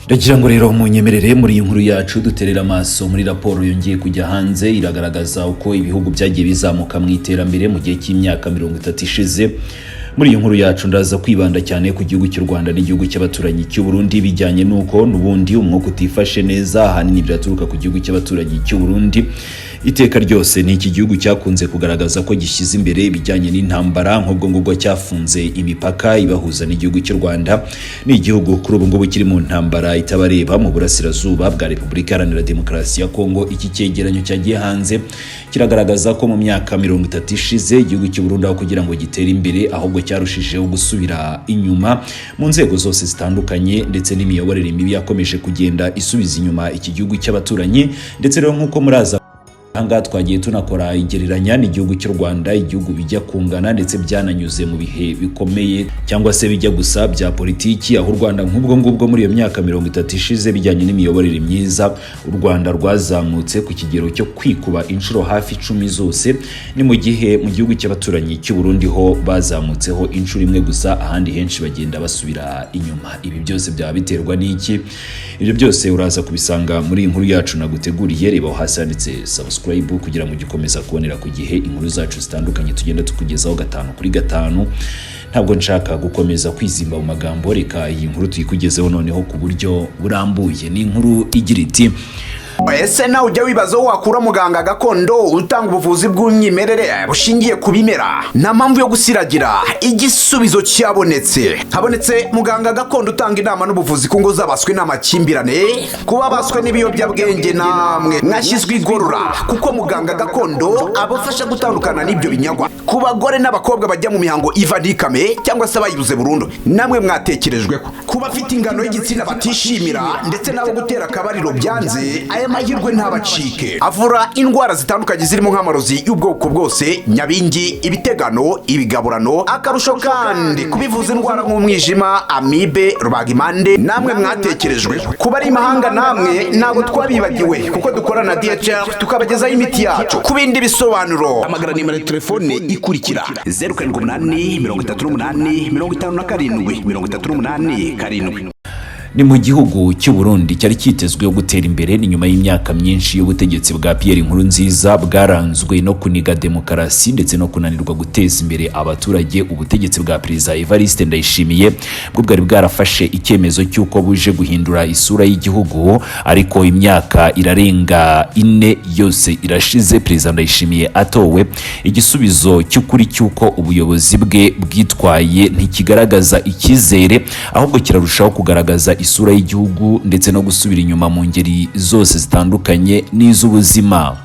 Ndagira ngo rero munyemerere muri inkuru yacu duterera amaso muri raporo yongeye kujya hanze iragaragaza uko ibihugu byagiye bizamuka mu iterambere mu gihe cy'imyaka 30 ishize. Muri iyi nkuru yacu ndaza kwibanda cyane ku gihugu cy'u Rwanda n'igihugu cy'abaturanyi cy'u Burundi bijyanye nuko nubundi umwuka utifashe neza hanini byaturuka ku gihugu cy'abaturanyi cy'u Burundi. Iteka ryose ni iki gihugu cyakunze kugaragaza ko gishyize imbere ibijyanye n'intambara nk'ubwo ngubwo cyafunze imipaka ibahuza n'igihugu cy'u Rwanda. Ni igihugu kuri ubu ngubu kiri mu ntambara itabareba mu burasirazuba bwa Repubulika Iharanira Demokarasi ya Kongo. Iki cyegeranyo cyagiye hanze kiragaragaza ko mu myaka 30 ishize igihugu cy'u Burundi aho kugira ngo gitere imbere ahubwo cyarushijeho gusubira inyuma mu nzego zose zitandukanye, ndetse n'imiyoborere mibi yakomeje kugenda isubiza inyuma iki gihugu cy'abaturanyi. Ndetse rero nk'uko muraza hanga twagiye tunakora igereranya n'igihugu cy'u Rwanda, igihugu bijya kungana ndetse byananyuze mu bihe bikomeye cyangwa se bijya gusa bya politiki, aho u Rwanda nk'ubwo ngubwo muri iyo myaka 30 ishize bijyanye n'imiyoborere myiza u Rwanda rwazamutse ku kigero cyo kwikuba inshuro hafi 10 zose. Ni mu gihe mu gihugu cy'abaturanyi cy'u Burundi ho bazamutseho inshuro imwe gusa, ahandi henshi bagenda basubira inyuma. Ibi byose byaba biterwa n'iki? Ibyo byose uraza kubisanga muri inkuru yacu naguteguriye. Reba hasi handitse subscribe kugira ngo gikomeza kubonera ku gihe inkuru zacu zitandukanye tugenda tukugezaho 5 kuri 5. Ntabwo nshaka gukomeza kwizimba mu magambo, reka iyi nkuru tuyikugezeho noneho ku buryo burambuye. Ni inkuru igira iti: ese nawe ujya wibaza aho wakura muganga gakondo utanga ubuvuzi bw'umwimerere bushingiye ku bimera? Nta mpamvu yo gusiragira, igisubizo cyabonetse. Habonetse muganga gakondo utanga inama n'ubuvuzi ku ngo zabaswe n'amakimbirane, kuba baswe n'ibiyobyabwenge namwe mwashyizwe igorora, kuko muganga gakondo abafasha gutandukana n'ibyo binyagwa. Ku bagore n'abakobwa bajya mu mihango iva n'ikame cyangwa se bayibuze burundu, namwe mwatekerejweho. Ku bafite ingano y'igitsina batishimira ndetse n'abo gutera akabariro byanze, aya mahirwe ntabacike. Avura indwara zitandukanye zirimo nk'amarozi y'ubwoko bwose, nyabingi, ibitegano, ibigaburano. Akarusho kandi kubivuza indwara nk'umwijima, amibe, rubagimpande, namwe mwatekerejwe. Kuba ari imahanga namwe ntabwo twabibagiwe, kuko dukora na DHL tukabagezaho imiti yacu. Ku bindi bisobanuro hamagara nimero ya telefone ikurikira: 0788 38 57 38. Ni mu gihugu cy'u Burundi cyari cyitezweho gutera imbere ni nyuma y'imyaka myinshi y'ubutegetsi bwa Pierre Nkurunziza bwaranzwe no kuniga demokarasi ndetse no kunanirwa guteza imbere abaturage. Ubutegetsi bwa Perezida Evariste Ndayishimiye bwo bwari bwarafashe icyemezo cy'uko buje guhindura isura y'igihugu, ariko imyaka irarenga 4 yose irashize Perezida Ndayishimiye atowe. Igisubizo cy'ukuri cy'uko ubuyobozi bwe bwitwaye ntikigaragaza icyizere, ahubwo kirarushaho kugaragaza isura y'igihugu ndetse no gusubira inyuma mu ngeri zose zitandukanye n'iz'ubuzima.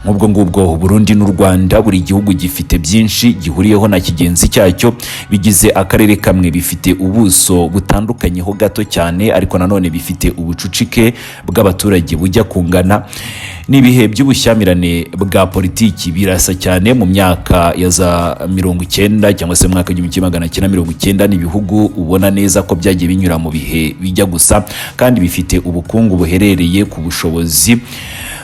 Nk'ubwo ngubwo Burundi n'u Rwanda buri gihugu gifite byinshi gihuriyeho na kigenzi cyacyo, bigize akarere kamwe, bifite ubuso butandukanyeho gato cyane, ariko nanone bifite ubucucike bw'abaturage bujya kungana. Nibihe by'ubushyamirane bwa politiki birasa cyane mu myaka ya za 90 cyangwa se mu mwaka w'1990. N'ibihugu ubona neza ko byagiye binyura mu bihe bijya gusa, kandi bifite ubukungu buherereye ku bushobozi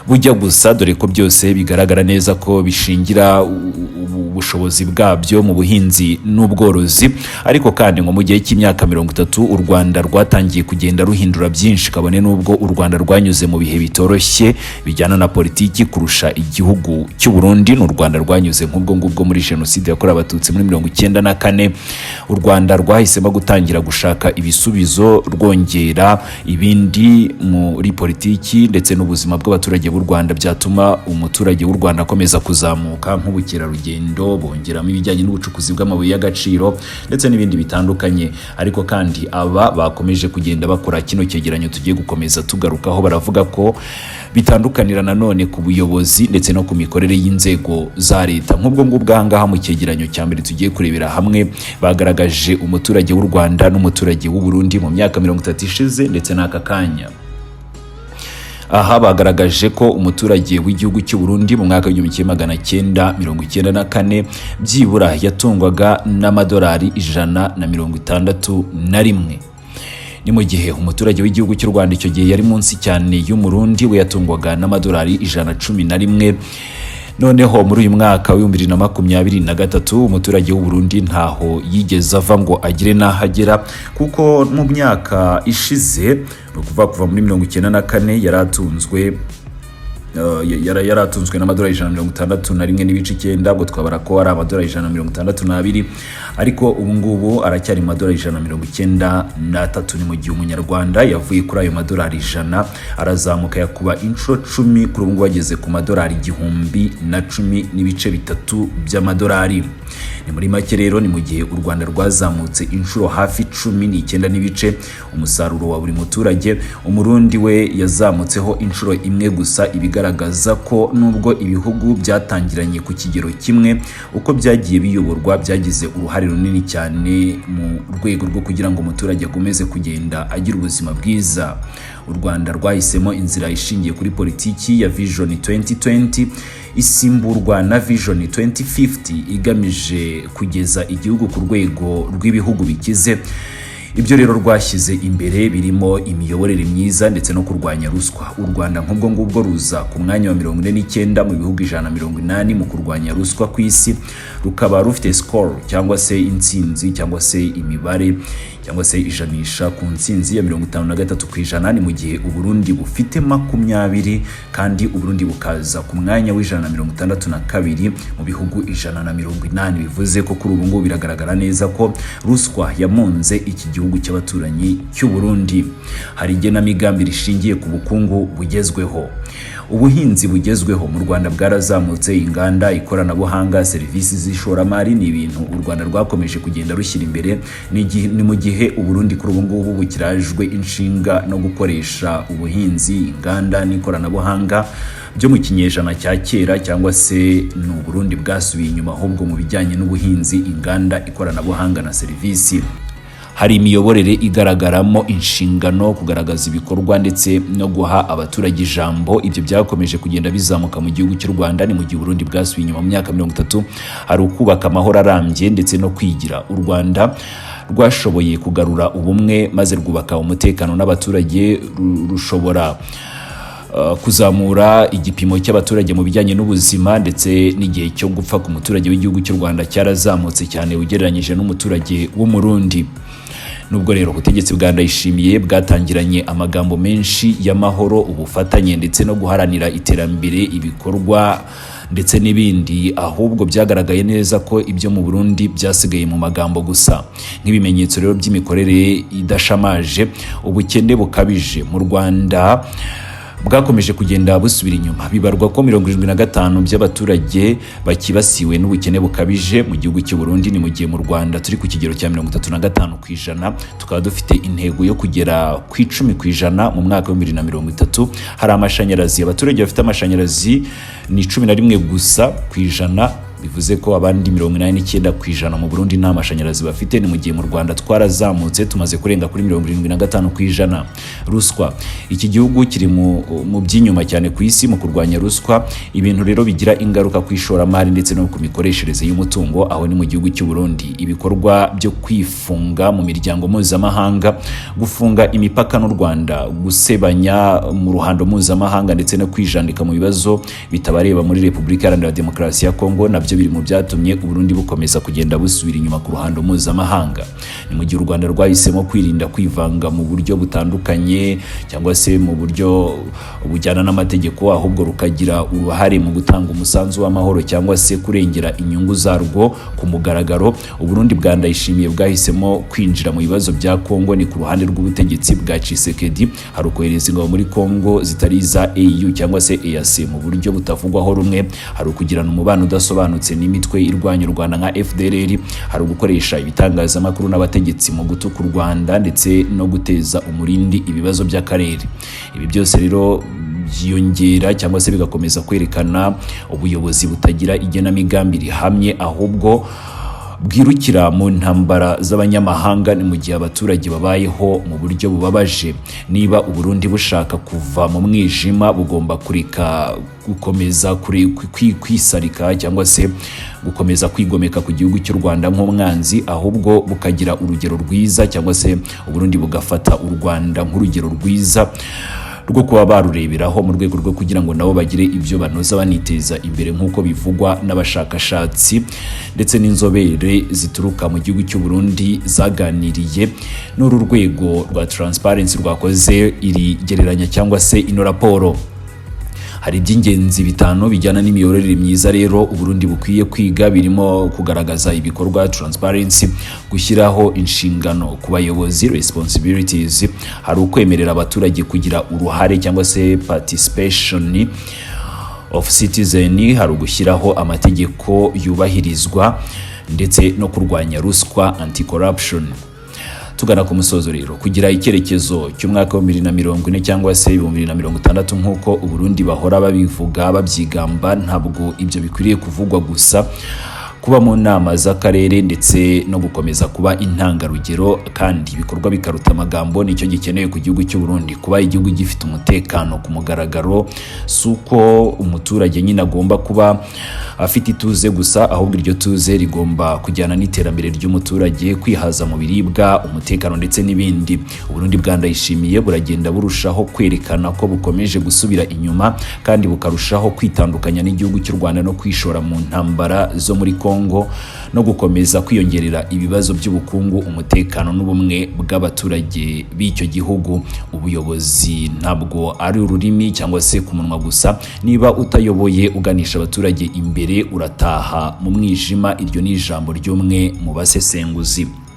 bujya gusa, dore ko byose bigaragara neza ko bishingira ubushobozi bwabyo mu buhinzi n'ubworozi. Ariko kandi ngo mu gihe cy'imyaka 30 u Rwanda rwatangiye kugenda ruhindura byinshi, kabone n'ubwo u Rwanda rwanyuze mu bihe bitoroshye bijyana na politiki kurusha igihugu cy'u Burundi. N'u Rwanda rwanyuze nk'ubwo ngubwo muri jenoside yakorewe abatutsi muri 1994. U Rwanda rwahisemo gutangira gushaka ibisubizo, rwongera ibindi muri politiki ndetse n'ubuzima bw'abaturage b'u Rwanda byatuma umuturage w'u Rwanda akomeza kuzamuka, nk'ubukerarugendo, bongeramo ibijyanye n'ubucukuzi bw'amabuye y'agaciro ndetse n'ibindi bitandukanye. Ariko kandi aba bakomeje kugenda bakora kino cyegeranyo tugiye gukomeza tugarukaho, baravuga ko bitandukanira nanone ku buyobozi ndetse no ku mikorere y'inzego za leta. Nk'ubwo ngubwo ahangaha mu cyegeranyo cya mbere tugiye kurebera hamwe, bagaragaje umuturage w'u Rwanda n'umuturage w'u Burundi mu myaka 30 ishize ndetse n'aka kanya. Aha bagaragaje ko umuturage w'igihugu cy'u Burundi mu mwaka w'1994 byibura yatungwaga n'amadolari 161. Ni mu gihe umuturage w'igihugu cy'u Rwanda icyo gihe yari munsi cyane y'umurundi, we yatungwaga n'amadolari 111. noneho muri uyu mwaka wa 2023 umuturage w'u Burundi ntaho yigeze ava ngo agire n'ahagera, kuko mu myaka ishize kuva muri 1994 yaratunzwe n'amadolari 161 n'ibice 9, ubwo twabara ko ari amadolari 162, ariko ubu ngubu aracyari amadolari 193. Ni mu gihe umunyarwanda yavuye kuri ayo madolari 100 arazamuka yakuba inshuro 10, kuri ubu ngubu ageze ku madolari 1010 n'ibice 3 by'amadolari. Ni muri make rero ni mu gihe u Rwanda rwazamutse inshuro hafi 19 n'ibice, umusaruro wa buri muturage umurundi we yazamutseho inshuro imwe gusa, ibigaragaza ko nubwo ibihugu byatangiranye ku kigero kimwe, uko byagiye biyoborwa byagize uruhare runini cyane mu rwego rwo kugira ngo umuturage akomeze kugenda agira ubuzima bwiza. U Rwanda rwahisemo inzira ishingiye kuri politiki ya Vision 2020 isimburwa na Vision 2050 igamije kugeza igihugu ku rwego rw'ibihugu bikize. Ibyo rero rwashyize imbere birimo imiyoborere myiza ndetse no kurwanya ruswa. U Rwanda nk'ubwo ngubwo ruza ku mwanya wa 49 mu bihugu 180 mu kurwanya ruswa ku isi, rukaba rufite score cyangwa se intsinzi cyangwa se imibare cyangwa se ijanisha ku ntsinzi ya 53%, ni mu gihe u Burundi bufite 20 kandi u Burundi bukaza ku mwanya w'162 mu bihugu 180. Bivuze ko kuri ubu ngubu biragaragara neza ko ruswa yamunze iki gihugu cy'abaturanyi cy'u Burundi. Hari igenamigambi rishingiye ku bukungu bugezweho. Ubuhinzi bugezweho mu Rwanda bwarazamutse, inganda, ikoranabuhanga, serivisi z'ishoramari ni ibintu u Rwanda rwakomeje kugenda rushyira imbere. Ni mu gihe u Burundi kuri ubu ngubu bukirajwe inshinga no gukoresha ubuhinzi, inganda n'ikoranabuhanga byo mu kinyejana cya kera, cyangwa se ni u Burundi bwasubiye inyuma ahubwo mu bijyanye n'ubuhinzi, inganda, ikoranabuhanga na serivisi. Hari imiyoborere igaragaramo inshingano, kugaragaza ibikorwa ndetse no guha abaturage ijambo. Ibyo byakomeje kugenda bizamuka mu gihugu cy'u Rwanda. Ni mu gihe Burundi bwasubiye inyuma mu myaka 30. Hari ukubaka amahoro arambye ndetse no kwigira. U Rwanda rwashoboye kugarura ubumwe maze rwubaka umutekano n'abaturage, rushobora kuzamura igipimo cy'abaturage mu bijyanye n'ubuzima, ndetse n'igihe cyo gupfa ku muturage w'igihugu cy'u Rwanda cyarazamutse cyane ugereranyije n'umuturage w'umurundi. Nubwo rero ubutegetsi bwa Ndayishimiye bwatangiranye amagambo menshi y'amahoro, ubufatanye ndetse no guharanira iterambere, ibikorwa ndetse n'ibindi, ahubwo byagaragaye neza ko ibyo mu Burundi byasigaye mu magambo gusa. Nk'ibimenyetso rero by'imikorere idashamaje, ubukene bukabije mu Rwanda bwakomeje kugenda busubira inyuma. Bibarwa ko 75% by'abaturage bakibasiwe n'ubukene bukabije mu gihugu cy'u Burundi. Ni mu gihe mu Rwanda turi ku kigero cya 35%, tukaba dufite intego yo kugera ku 10% mu mwaka wa 2030. Hari amashanyarazi, abaturage bafite amashanyarazi ni 11 gusa ku ijana, bivuze ko abandi 89% mu Burundi nta mashanyarazi bafite. Ni mu gihe mu Rwanda twarazamutse tumaze kurenga kuri 75%. Ruswa, iki gihugu kiri mu by'inyuma cyane ku isi mu kurwanya ruswa, ibintu rero bigira ingaruka ku ishoramari ndetse no ku mikoreshereze y'umutungo. Aho ni mu gihugu cy'u Burundi ibikorwa byo kwifunga mu miryango mpuzamahanga, gufunga imipaka n'u Rwanda, gusebanya mu ruhando mpuzamahanga ndetse no kwijandika mu bibazo bitabareba muri Repubulika Iharanira Demokarasi ya Kongo, nabyo biri mu byatumye u Burundi bukomeza kugenda busubira inyuma ku ruhando mpuzamahanga. Ni mu gihe u Rwanda rwahisemo kwirinda kwivanga mu buryo butandukanye cyangwa se mu buryo bujyana n'amategeko, ahubwo rukagira uruhare mu gutanga umusanzu w'amahoro cyangwa se kurengera inyungu zarwo ku mugaragaro. U Burundi bwa Ndayishimiye bwahisemo kwinjira mu bibazo bya Kongo. Ni ku ruhande rw'ubutegetsi bwa Tshisekedi, hari ukohereza ingabo muri Kongo zitari za EU cyangwa se EAC mu buryo butavugwaho rumwe, hari ukugirana umubano udasobanutse n'imitwe irwanya u Rwanda nka FDLR, hari ugukoresha ibitangazamakuru n'abategetsi mu gutuka u Rwanda ndetse no guteza umurindi ibibazo by'akarere. Ibi byose rero byiyongera cyangwa se bigakomeza kwerekana ubuyobozi butagira igenamigambi rihamye, ahubwo bwirukira mu ntambara z'abanyamahanga. Ni mu gihe abaturage babayeho mu buryo bubabaje. Niba u Burundi bushaka kuva mu mwijima, bugomba kureka gukomeza kwisarika cyangwa se gukomeza kwigomeka ku gihugu cy'u Rwanda nk'umwanzi, ahubwo bukagira urugero rwiza cyangwa se u Burundi bugafata u Rwanda nk'urugero rwiza rwo kuba barureberaho mu rwego rwo kugira ngo nabo bagire ibyo banoza baniteza imbere nk'uko bivugwa n'abashakashatsi ndetse n'inzobere zituruka mu gihugu cy'u Burundi zaganiriye n'uru rwego rwa Transparency rwakoze iri gereranya cyangwa se ino raporo. Hari iby'ingenzi bitanu bijyana n'imiyoborere myiza rero Uburundi bukwiye kwiga, birimo kugaragaza ibikorwa Transparency, gushyiraho inshingano ku bayobozi responsibilities, hari ukwemerera abaturage kugira uruhare cyangwa se participation of citizen, hari ugushyiraho amategeko yubahirizwa ndetse no kurwanya ruswa anti-corruption. Tugana ku musozo rero, kugira icyerekezo cy'umwaka wa 2040 cyangwa se 2060 nk'uko Uburundi bahora babivuga babyigamba, ntabwo ibyo bikwiriye kuvugwa gusa. Kuba mu nama z'akarere ndetse no gukomeza kuba intangarugero kandi ibikorwa bikaruta amagambo nicyo gikenewe ku gihugu cy'u Burundi. Kuba igihugu gifite umutekano ku mugaragaro, suko umuturage nyine agomba kuba afite ituze gusa, ahubwo iryo tuze rigomba kujyana n'iterambere ry'umuturage, kwihaza mu biribwa, umutekano ndetse n'ibindi. Uburundi bwandayishimiye buragenda burushaho kwerekana ko bukomeje gusubira inyuma kandi bukarushaho kwitandukanya n'igihugu cy'u Rwanda no kwishora mu ntambara zo muri Kongo no gukomeza kwiyongerera ibibazo by'ubukungu, umutekano n'ubumwe bw'abaturage b'icyo gihugu. Ubuyobozi ntabwo ari ururimi cyangwa se ku munwa gusa. Niba utayoboye uganisha abaturage imbere, urataha mu mwijima. Iryo ni ijambo ry'umwe mu basesenguzi.